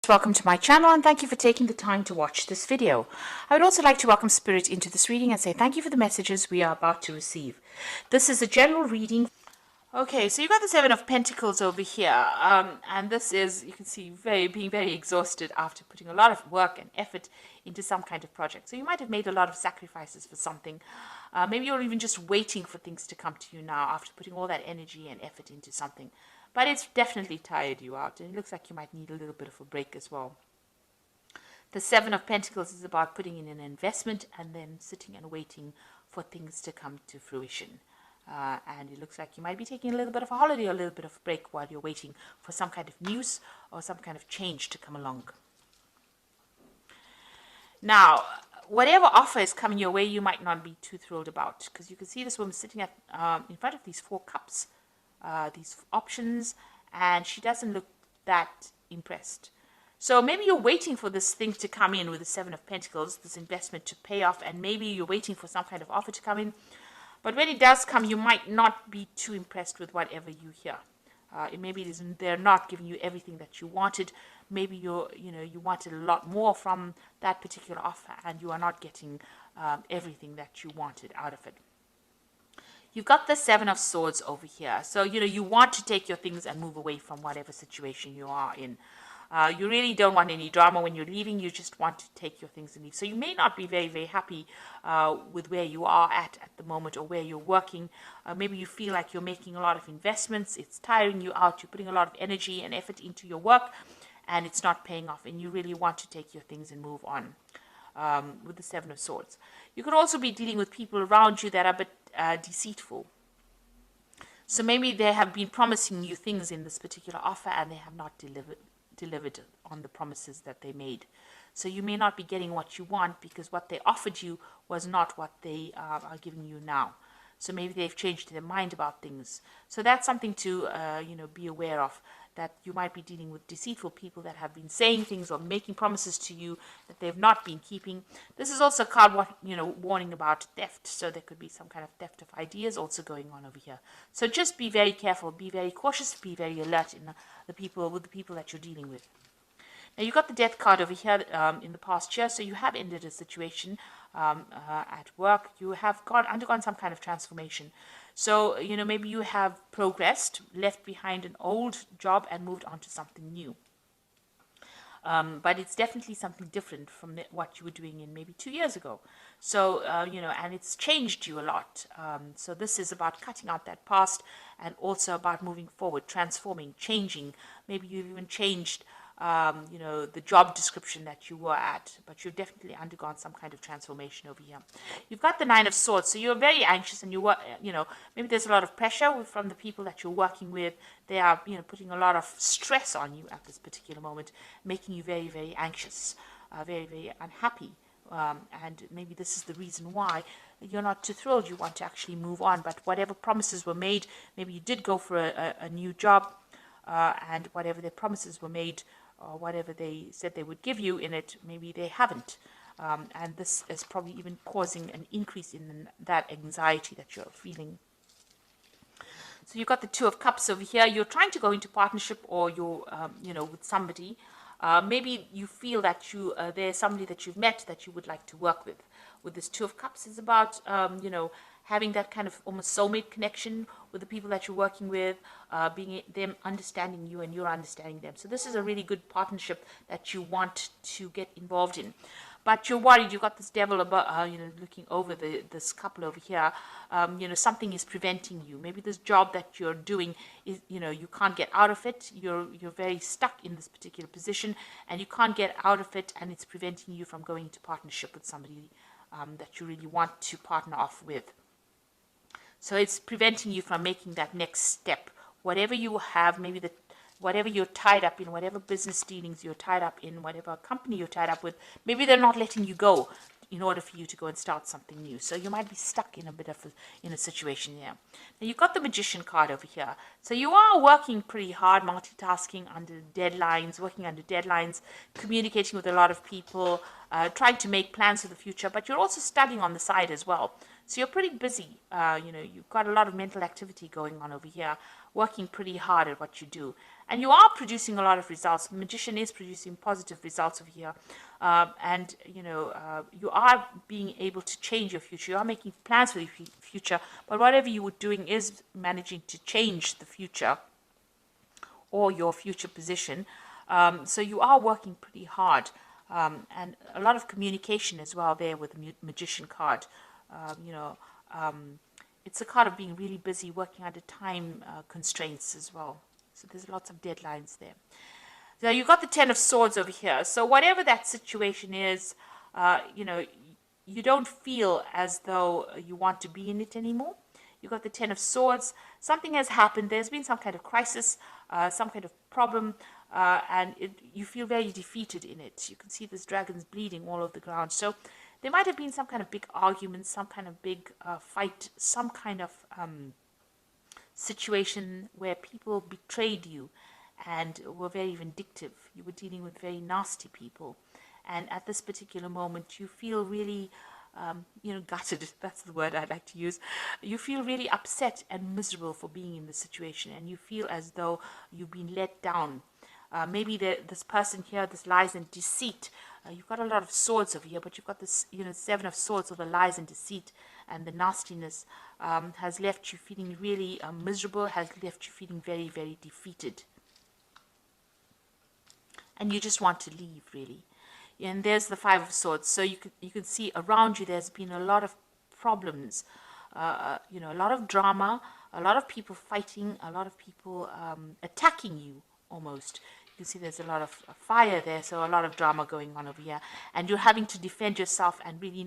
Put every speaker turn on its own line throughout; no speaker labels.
Welcome to my channel and thank you for taking the time to watch this video. I would also like to welcome Spirit into this reading and say thank you for the messages we are about to receive. This is a general reading. Okay, so you got the Seven of Pentacles over here, and this is, you can see, being very exhausted after putting a lot of work and effort into some kind of project. So you might have made a lot of sacrifices for something. Maybe you're even just waiting for things to come to you now after putting all that energy and effort into something. But it's definitely tired you out, and it looks like you might need a little bit of a break as well. The Seven of Pentacles is about putting in an investment and then sitting and waiting for things to come to fruition. And it looks like you might be taking a little bit of a holiday or a little bit of a break while you're waiting for some kind of news or some kind of change to come along. Now, whatever offer is coming your way, you might not be too thrilled about, because you can see this woman sitting at in front of these 4 cups, these options, and she doesn't look that impressed. So maybe you're waiting for this thing to come in with the Seven of Pentacles, this investment to pay off, and maybe you're waiting for some kind of offer to come in. But when it does come, you might not be too impressed with whatever you hear. Maybe they're not giving you everything that you wanted. Maybe you wanted a lot more from that particular offer, and you are not getting everything that you wanted out of it. You've got the Seven of Swords over here. So, you want to take your things and move away from whatever situation you are in. You really don't want any drama when you're leaving. You just want to take your things and leave. So you may not be very, very happy with where you are at the moment, or where you're working. Maybe you feel like you're making a lot of investments. It's tiring you out. You're putting a lot of energy and effort into your work, and it's not paying off. And you really want to take your things and move on with the Seven of Swords. You could also be dealing with people around you that are a bit deceitful. So maybe they have been promising you things in this particular offer, and they have not delivered on the promises that they made. So you may not be getting what you want, because what they offered you was not what they are giving you now. So maybe they've changed their mind about things. So that's something to be aware of, that you might be dealing with deceitful people that have been saying things or making promises to you that they've not been keeping. This is also a card, warning about theft. So there could be some kind of theft of ideas also going on over here. So just be very careful, be very cautious, be very alert with the people that you're dealing with. Now, you've got the Death card over here in the past year. So you have ended a situation at work. You have undergone some kind of transformation. So, maybe you have progressed, left behind an old job and moved on to something new. But it's definitely something different from what you were doing in maybe 2 years ago. So, and it's changed you a lot. So this is about cutting out that past, and also about moving forward, transforming, changing. Maybe you've even changed the job description that you were at, but you've definitely undergone some kind of transformation over here. You've got the Nine of Swords, so you're very anxious, and maybe there's a lot of pressure from the people that you're working with. They are, putting a lot of stress on you at this particular moment, making you very, very anxious, very, very unhappy. And maybe this is the reason why you're not too thrilled. You want to actually move on, but whatever promises were made, maybe you did go for a new job, and whatever their promises were made, or whatever they said they would give you in it, maybe they haven't. And this is probably even causing an increase in that anxiety that you're feeling. So you've got the Two of Cups over here. You're trying to go into partnership, or you're, with somebody. Maybe you feel that there's somebody that you've met that you would like to work with. With this Two of Cups is about, having that kind of almost soulmate connection with the people that you're working with, being them understanding you and you're understanding them. So this is a really good partnership that you want to get involved in. But you're worried. You've got this devil about, looking over this couple over here. Something is preventing you. Maybe this job that you're doing is, you can't get out of it. You're very stuck in this particular position, and you can't get out of it, and it's preventing you from going into partnership with somebody that you really want to partner off with. So it's preventing you from making that next step. Whatever you have, maybe whatever you're tied up in, whatever business dealings you're tied up in, whatever company you're tied up with, maybe they're not letting you go in order for you to go and start something new. So you might be stuck in a bit of a situation here. Now, you've got the Magician card over here. So you are working pretty hard, multitasking under deadlines, working under deadlines, communicating with a lot of people, trying to make plans for the future, but you're also studying on the side as well. So you're pretty busy. You've got a lot of mental activity going on over here, working pretty hard at what you do. And you are producing a lot of results. The magician is producing positive results over here. And, you are being able to change your future. You are making plans for the future. But whatever you were doing is managing to change the future or your future position. So you are working pretty hard. And a lot of communication as well there with the magician card. It's a card of being really busy, working under time constraints as well. So there's lots of deadlines there. So you've got the Ten of Swords over here. So whatever that situation is, you don't feel as though you want to be in it anymore. You've got the Ten of Swords. Something has happened. There's been some kind of crisis, some kind of problem, and you feel very defeated in it. You can see this dragon's bleeding all over the ground. So there might have been some kind of big argument, some kind of big fight, some kind of situation where people betrayed you and were very vindictive. You were dealing with very nasty people. And at this particular moment, you feel really, gutted. That's the word I'd like to use. You feel really upset and miserable for being in this situation. And you feel as though you've been let down. Maybe this person here, this lies and deceit. You've got a lot of swords over here, but you've got this, Seven of Swords, or the lies and deceit and the nastiness has left you feeling really miserable, has left you feeling very, very defeated. And you just want to leave, really. And there's the Five of Swords. So you can see around you there's been a lot of problems, a lot of drama, a lot of people fighting, a lot of people attacking you almost. You can see there's a lot of fire there, so a lot of drama going on over here. And you're having to defend yourself and really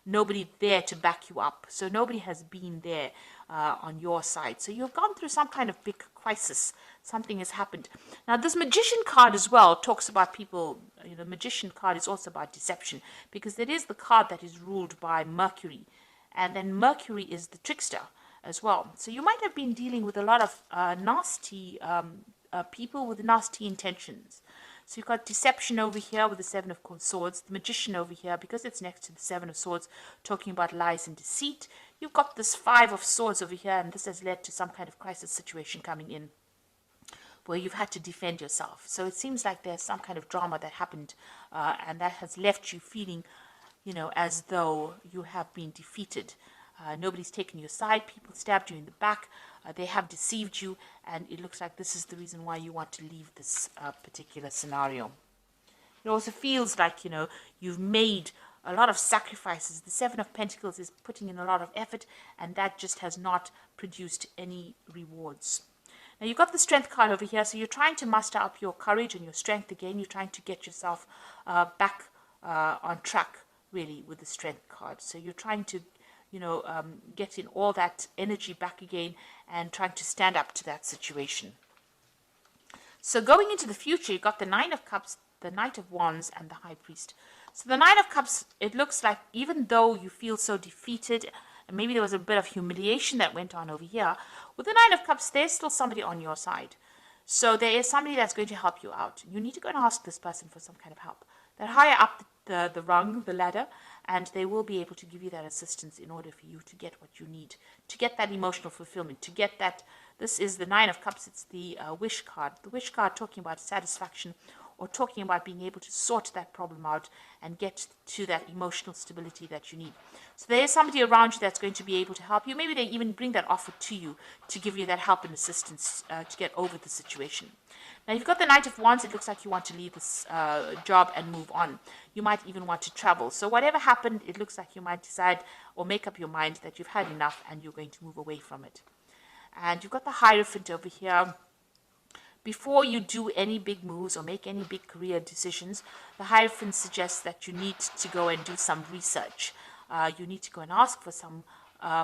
nobody there to back you up. So nobody has been there on your side. So you've gone through some kind of big crisis. Something has happened. Now, this Magician card as well talks about people. The Magician card is also about deception, because it is the card that is ruled by Mercury. And then Mercury is the trickster as well. So you might have been dealing with a lot of nasty people with nasty intentions. So you've got deception over here with the Seven of Swords, the Magician over here, because it's next to the Seven of Swords, talking about lies and deceit. You've got this Five of Swords over here, and this has led to some kind of crisis situation coming in where you've had to defend yourself. So it seems like there's some kind of drama that happened, and that has left you feeling, as though you have been defeated. Nobody's taken your side. People stabbed you in the back. They have deceived you, and it looks like this is the reason why you want to leave this particular scenario. It also feels like, you've made a lot of sacrifices. The Seven of Pentacles is putting in a lot of effort, and that just has not produced any rewards. Now, you've got the Strength card over here, so you're trying to muster up your courage and your strength again. You're trying to get yourself back on track, really, with the Strength card. So you're trying to get in all that energy back again and trying to stand up to that situation. So going into the future, you've got the Nine of Cups, the Knight of Wands, and the High Priest. So the Nine of Cups, it looks like even though you feel so defeated, and maybe there was a bit of humiliation that went on over here, with the Nine of Cups, there's still somebody on your side. So there is somebody that's going to help you out. You need to go and ask this person for some kind of help. They're higher up the rung, the ladder, and they will be able to give you that assistance in order for you to get what you need, to get that emotional fulfillment, to get that. This is the Nine of Cups. It's the wish card. The wish card talking about satisfaction, or talking about being able to sort that problem out and get to that emotional stability that you need. So there is somebody around you that's going to be able to help you. Maybe they even bring that offer to you to give you that help and assistance to get over the situation. Now, you've got the Knight of Wands. It looks like you want to leave this job and move on. You might even want to travel. So whatever happened, it looks like you might decide or make up your mind that you've had enough and you're going to move away from it. And you've got the Hierophant over here. Before you do any big moves or make any big career decisions, the Hierophant suggests that you need to go and do some research. You need to go and ask for some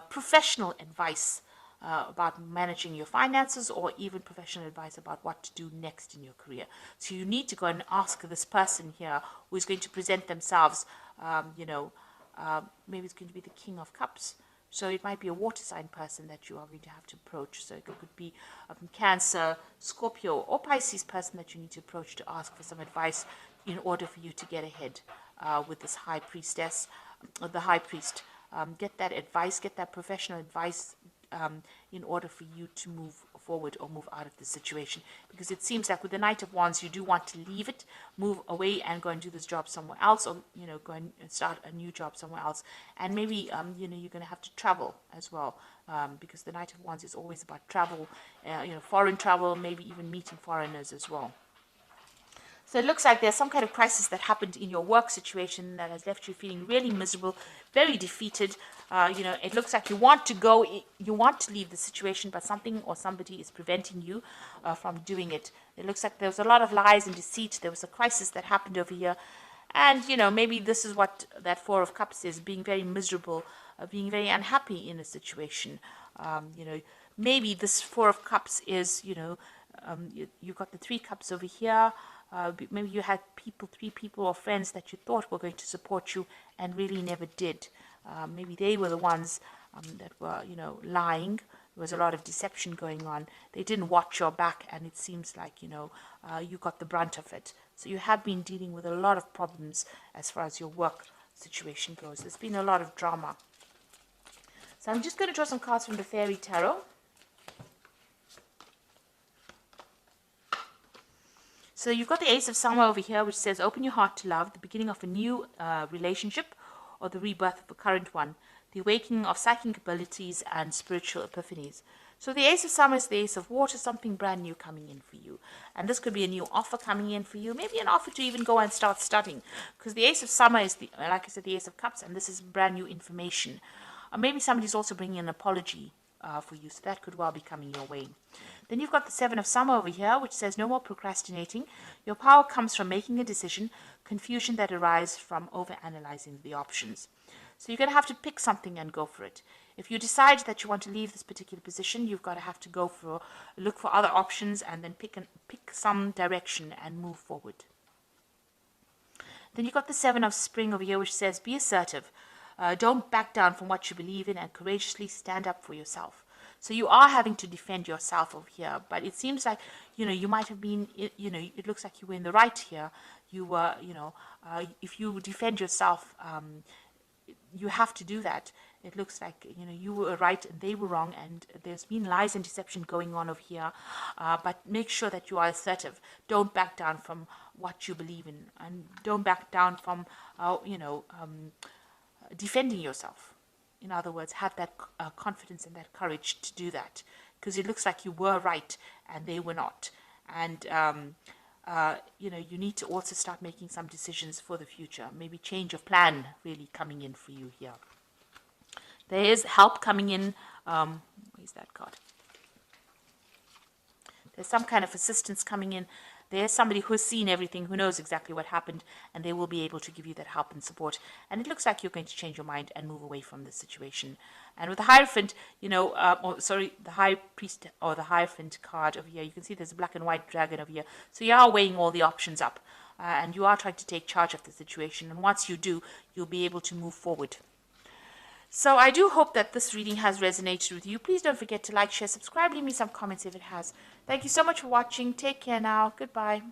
professional advice about managing your finances, or even professional advice about what to do next in your career. So you need to go and ask this person here who is going to present themselves, maybe it's going to be the King of Cups. So it might be a water sign person that you are going to have to approach. So it could be a Cancer, Scorpio, or Pisces person that you need to approach to ask for some advice in order for you to get ahead with this High Priestess, the High Priest. Get that advice, get that professional advice in order for you to move forward or move out of the situation, because it seems like with the Knight of Wands, you do want to leave it, move away and go and do this job somewhere else, or go and start a new job somewhere else. And maybe you're going to have to travel as well, because the Knight of Wands is always about travel, foreign travel, maybe even meeting foreigners as well. So it looks like there's some kind of crisis that happened in your work situation that has left you feeling really miserable, very defeated. It looks like you want to go, you want to leave the situation, but something or somebody is preventing you from doing it. It looks like there was a lot of lies and deceit. There was a crisis that happened over here. And, maybe this is what that Four of Cups is, being very miserable, being very unhappy in a situation. Maybe this Four of Cups is, you've got the Three Cups over here. Maybe you had three people or friends that you thought were going to support you and really never did. Maybe they were the ones that were, lying. There was a lot of deception going on. They didn't watch your back, and it seems like, you got the brunt of it. So you have been dealing with a lot of problems as far as your work situation goes. There's been a lot of drama. So I'm just going to draw some cards from the Fairy Tarot. So you've got the Ace of Summer over here, which says, open your heart to love, the beginning of a new relationship, or the rebirth of a current one, the awakening of psychic abilities and spiritual epiphanies. So the Ace of Summer is the Ace of Water, something brand new coming in for you. And this could be a new offer coming in for you, maybe an offer to even go and start studying. Because the Ace of Summer is, like I said, the Ace of Cups, and this is brand new information. Or maybe somebody's also bringing an apology for you, so that could well be coming your way. Then you've got the Seven of Summer over here, which says no more procrastinating. Your power comes from making a decision, confusion that arises from overanalyzing the options. So you're going to have to pick something and go for it. If you decide that you want to leave this particular position, you've got to have to look for other options and then pick some direction and move forward. Then you've got the Seven of Spring over here, which says be assertive. Don't back down from what you believe in and courageously stand up for yourself. So you are having to defend yourself over here, but it seems like, you might have been, it looks like you were in the right here. You were, if you defend yourself, you have to do that. It looks like, you were right and they were wrong, and there's been lies and deception going on over here. But make sure that you are assertive. Don't back down from what you believe in, and don't back down from, defending yourself. In other words, have that confidence and that courage to do that, because it looks like you were right and they were not. And, you need to also start making some decisions for the future. Maybe change of plan really coming in for you here. There is help coming in. Where's that card? There's some kind of assistance coming in. There's somebody who's seen everything, who knows exactly what happened, and they will be able to give you that help and support. And it looks like you're going to change your mind and move away from this situation. And with the Hierophant, the High Priest or the Hierophant card over here, you can see there's a black and white dragon over here. So you are weighing all the options up, and you are trying to take charge of the situation. And once you do, you'll be able to move forward. So I do hope that this reading has resonated with you. Please don't forget to like, share, subscribe, leave me some comments if it has. Thank you so much for watching. Take care now. Goodbye.